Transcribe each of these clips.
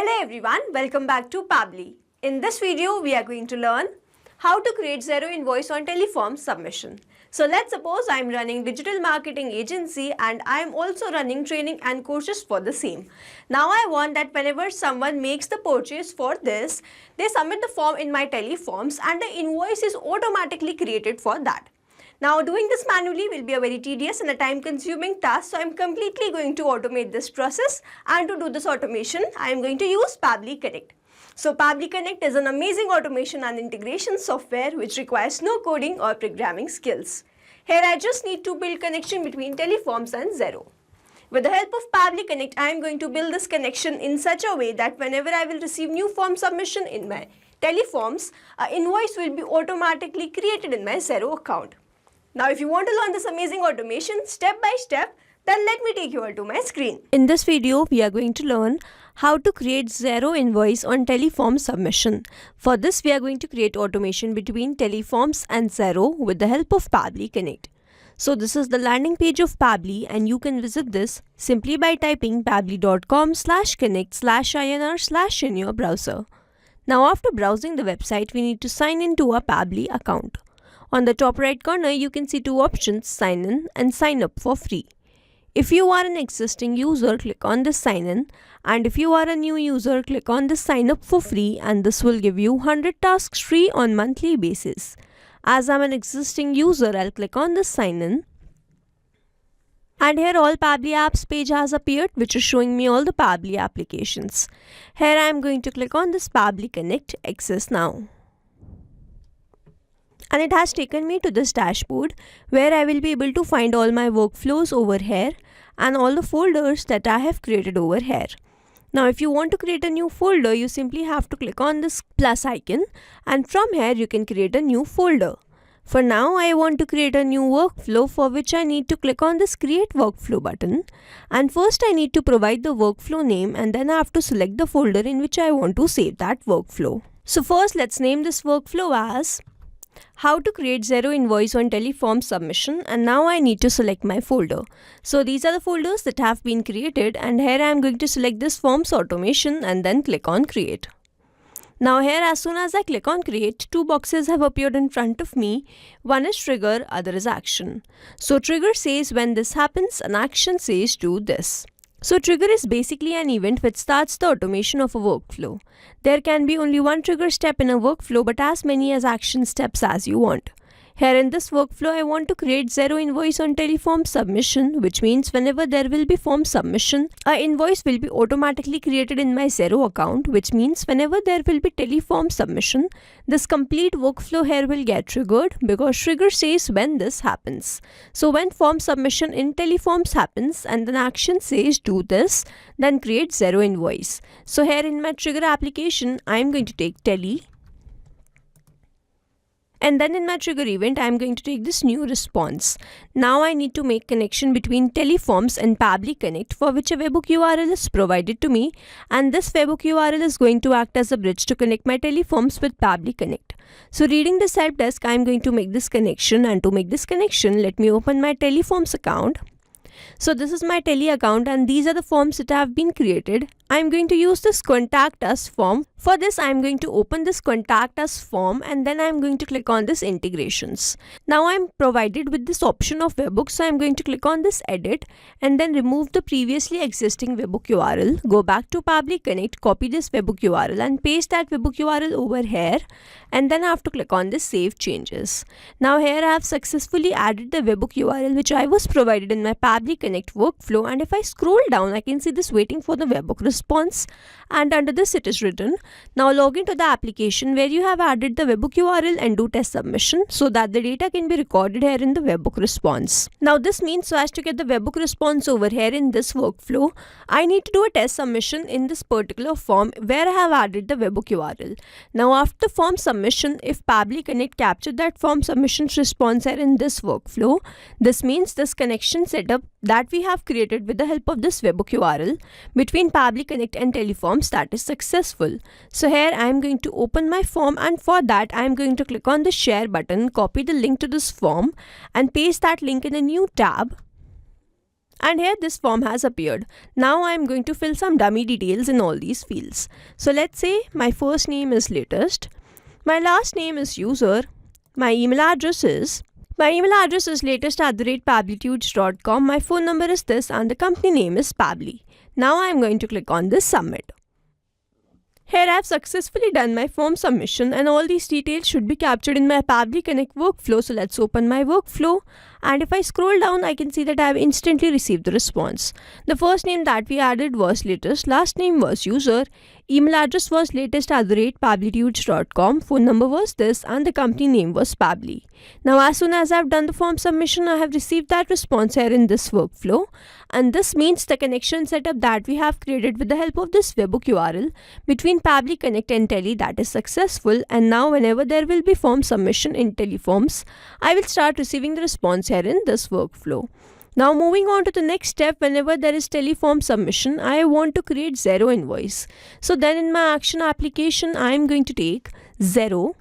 Hello everyone, welcome back to Pabbly. In this video, we are going to learn how to create zero invoice on teleform submission. So let's suppose I'm running digital marketing agency and I'm also running training and courses for the same. Now I want that whenever someone makes the purchase for this, they submit the form in my teleforms and the invoice is automatically created for that. Now doing this manually will be a very tedious and a time consuming task, so I am completely going to automate this process, and to do this automation I am going to use Pabbly Connect. So Pabbly Connect is an amazing automation and integration software which requires no coding or programming skills. Here I just need to build connection between teleforms and Xero. With the help of Pabbly Connect, I am going to build this connection in such a way that whenever I will receive new form submission in my teleforms, an invoice will be automatically created in my Xero account. Now if you want to learn this amazing automation step by step, then let me take you all to my screen. In this video, we are going to learn how to create Xero invoice on teleform submission. For this, we are going to create automation between teleforms and Xero with the help of Pabbly Connect. So this is the landing page of Pabbly, and you can visit this simply by typing pabbly.com/connect/inr/ in your browser. Now after browsing the website, we need to sign in to our Pabbly account. On the top right corner, you can see two options, sign in and sign up for free. If you are an existing user, click on this sign in, and if you are a new user, click on this sign up for free, and this will give you 100 tasks free on monthly basis. As I'm an existing user, I'll click on this sign in. And here all Pabbly apps page has appeared, which is showing me all the Pabbly applications. Here I am going to click on this Pabbly Connect Access Now. And it has taken me to this dashboard where I will be able to find all my workflows over here and all the folders that I have created over here. Now if you want to create a new folder, you simply have to click on this plus icon, and from here you can create a new folder. For now, I want to create a new workflow, for which I need to click on this create workflow button, and first I need to provide the workflow name, and then I have to select the folder in which I want to save that workflow. So first let's name this workflow as how to create Xero invoice on teleform submission, and now I need to select my folder. So these are the folders that have been created, and here I am going to select this forms automation and then click on create. Now here, as soon as I click on create, two boxes have appeared in front of me. One is trigger, other is action. So trigger says when this happens, and action says do this. So trigger is basically an event which starts the automation of a workflow. There can be only one trigger step in a workflow, but as many as action steps as you want. Here in this workflow, I want to create Xero invoice on teleform submission, which means whenever there will be form submission, an invoice will be automatically created in my Xero account, which means whenever there will be teleform submission, this complete workflow here will get triggered, because trigger says when this happens. So when form submission in teleforms happens and then action says do this, then create Xero invoice. So here in my trigger application, I am going to take tele. And then in my trigger event, I am going to take this new response. Now I need to make connection between teleforms and Pabbly Connect, for which a webhook URL is provided to me. And this webhook URL is going to act as a bridge to connect my teleforms with Pabbly Connect. So reading this help desk, I am going to make this connection. And to make this connection, let me open my teleforms account. So this is my tele account, and these are the forms that have been created. I am going to use this contact us form. For this, I am going to open this contact us form, and then I am going to click on this integrations. Now I am provided with this option of webhook, so I am going to click on this edit and then remove the previously existing webhook URL. Go back to Pabbly Connect, copy this webhook URL and paste that webhook URL over here, and then I have to click on this save changes. Now here I have successfully added the webhook URL which I was provided in my Pabbly Connect workflow, and if I scroll down, I can see this waiting for the webhook response, and under this it is written, now log into the application where you have added the webhook URL and do test submission so that the data can be recorded here in the webhook response. Now this means, so as to get the webhook response over here in this workflow, I need to do a test submission in this particular form where I have added the webhook URL. Now after form submission, if Pabbly Connect captured that form submission response here in this workflow, this means this connection setup that we have created with the help of this webhook URL between Pabbly Connect and teleforms, that is successful. So here I am going to open my form, and for that I am going to click on the share button, copy the link to this form and paste that link in a new tab. And here this form has appeared. Now I am going to fill some dummy details in all these fields. So let's say my first name is latest, my last name is user, my email address is latest@pablitudes.com, my phone number is this, and the company name is Pably. Now I am going to click on this submit. Here I have successfully done my form submission and all these details should be captured in my Pably Connect workflow. So let's open my workflow, and if I scroll down I can see that I have instantly received the response. The first name that we added was latest, last name was user, email address was latest@pablitudes.com, phone number was this, and the company name was Pably. Now as soon as I have done the form submission, I have received that response here in this workflow, and this means the connection setup that we have created with the help of this webhook URL between Pably Connect and Tele, that is successful. And now whenever there will be form submission in Teleforms, I will start receiving the response here in this workflow. Now moving on to the next step, whenever there is Teleform submission, I want to create Xero invoice. So then in my action application, I am going to take Xero.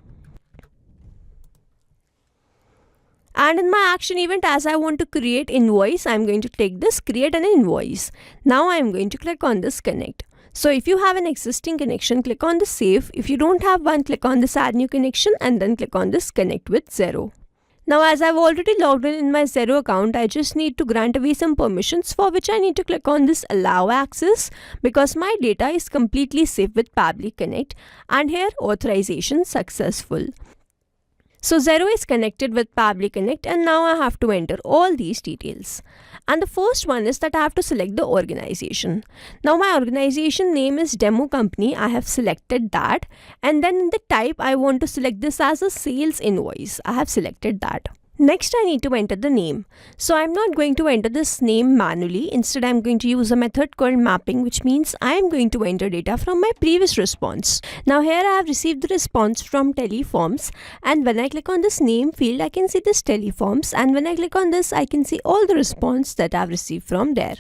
And in my action event, as I want to create invoice, I am going to take this create an invoice. Now I am going to click on this connect. So if you have an existing connection, click on the save. If you don't have one, click on this add new connection and then click on this connect with Xero. Now as I've already logged in my Xero account, I just need to grant away some permissions, for which I need to click on this allow access because my data is completely safe with Pably Connect, and here authorization successful. So Xero is connected with Pably Connect, and now I have to enter all these details. And the first one is that I have to select the organization. Now my organization name is Demo Company. I have selected that, and then in the type I want to select this as a sales invoice. I have selected that. Next, I need to enter the name. So I'm not going to enter this name manually. Instead, I'm going to use a method called mapping, which means I am going to enter data from my previous response. Now here I have received the response from Teleforms, and when I click on this name field, I can see this Teleforms, and when I click on this, I can see all the response that I've received from there.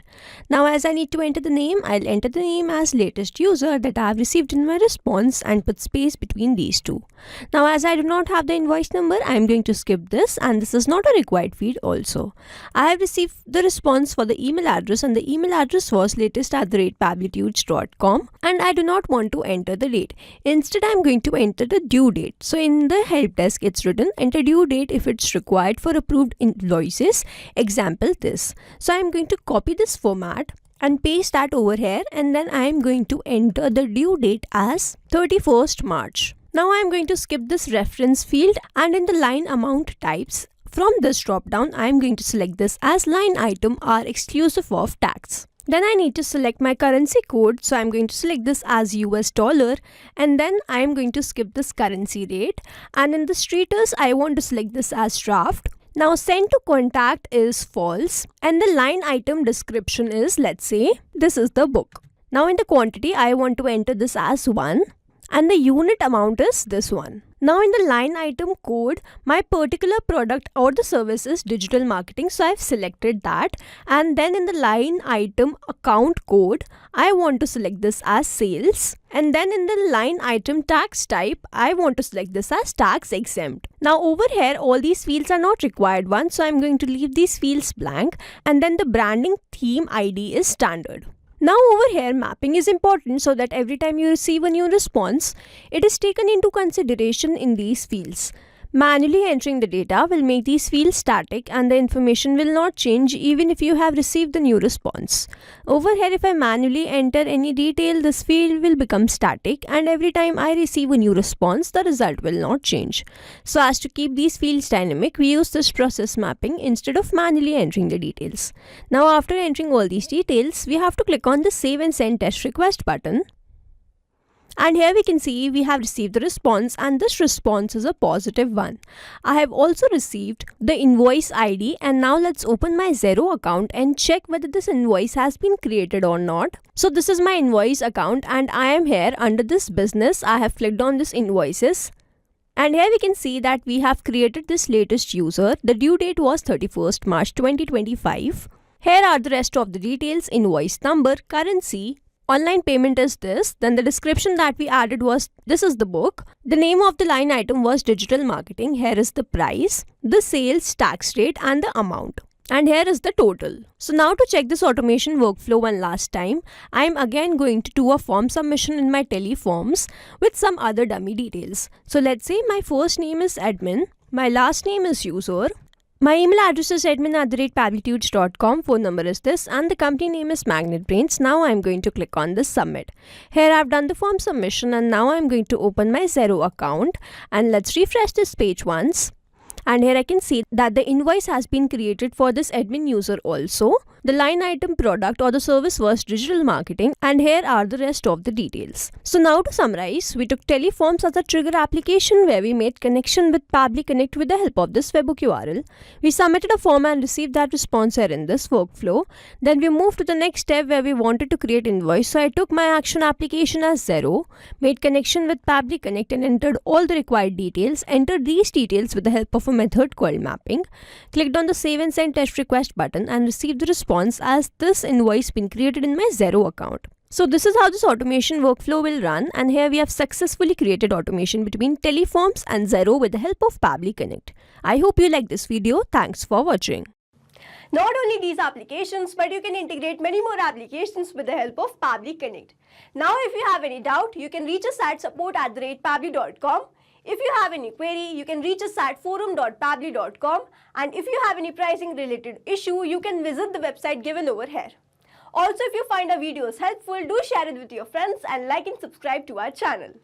Now as I need to enter the name, I'll enter the name as latest user that I have received in my response and put space between these two. Now as I do not have the invoice number, I am going to skip this, and this is not a required field also. I have received the response for the email address, and the email address was latest@pablitudes.com, and I do not want to enter the date. Instead, I am going to enter the due date. So in the help desk, it's written enter due date if it's required for approved invoices. Example this. So I am going to copy this format and paste that over here, and then I am going to enter the due date as 31st March. Now I am going to skip this reference field, and in the line amount types, from this drop down, I am going to select this as line item are exclusive of tax. Then I need to select my currency code, so I am going to select this as US dollar, and then I am going to skip this currency rate, and in the status I want to select this as draft. Now send to contact is false, and the line item description is, let's say, this is the book. Now in the quantity I want to enter this as 1, and the unit amount is this one. Now in the line item code, my particular product or the service is digital marketing, so I've selected that. And then in the line item account code, I want to select this as sales. And then in the line item tax type, I want to select this as tax exempt. Now over here, all these fields are not required ones, so I'm going to leave these fields blank. And then the branding theme ID is standard. Now over here, mapping is important so that every time you receive a new response, it is taken into consideration in these fields. Manually entering the data will make these fields static, and the information will not change even if you have received the new response. Over here, if I manually enter any detail, this field will become static, and every time I receive a new response, the result will not change. So as to keep these fields dynamic, we use this process mapping instead of manually entering the details. Now after entering all these details, we have to click on the save and send test request button. And here we can see we have received the response, and this response is a positive one. I have also received the invoice ID, and now let's open my Xero account and check whether this invoice has been created or not. So this is my invoice account, and I am here under this business. I have clicked on this invoices. And here we can see that we have created this latest user. The due date was 31st March 2025. Here are the rest of the details: invoice number, currency, online payment is this, then the description that we added was this is the book, the name of the line item was digital marketing, here is the price, the sales tax rate and the amount. And here is the total. So now to check this automation workflow one last time, I am again going to do a form submission in my Teleforms with some other dummy details. So let's say my first name is admin, my last name is user, my email address is admin@pablitudes.com, phone number is this, and the company name is Magnet Brains. Now I'm going to click on this submit. Here I've done the form submission and now I'm going to open my Xero account and let's refresh this page once. And here I can see that the invoice has been created for this admin user also. The line item product or the service was digital marketing, and here are the rest of the details. So now to summarize, we took Teleforms as a trigger application where we made connection with Pabbly Connect with the help of this webhook URL. We submitted a form and received that response here in this workflow. Then we moved to the next step where we wanted to create invoice. So I took my action application as Xero, made connection with Pabbly Connect and entered all the required details, entered these details with the help of a method called mapping, clicked on the save and send test request button and received the response as this invoice been created in my Xero account. So this is how this automation workflow will run, and here we have successfully created automation between Teleforms and Xero with the help of Pabbly Connect. I hope you like this video. Thanks for watching. Not only these applications, but you can integrate many more applications with the help of Pabbly Connect. Now if you have any doubt, you can reach us at support@pabbly.com. If you have any query, you can reach us at forum.pabbly.com, and if you have any pricing related issue, you can visit the website given over here. Also, if you find our videos helpful, do share it with your friends and like and subscribe to our channel.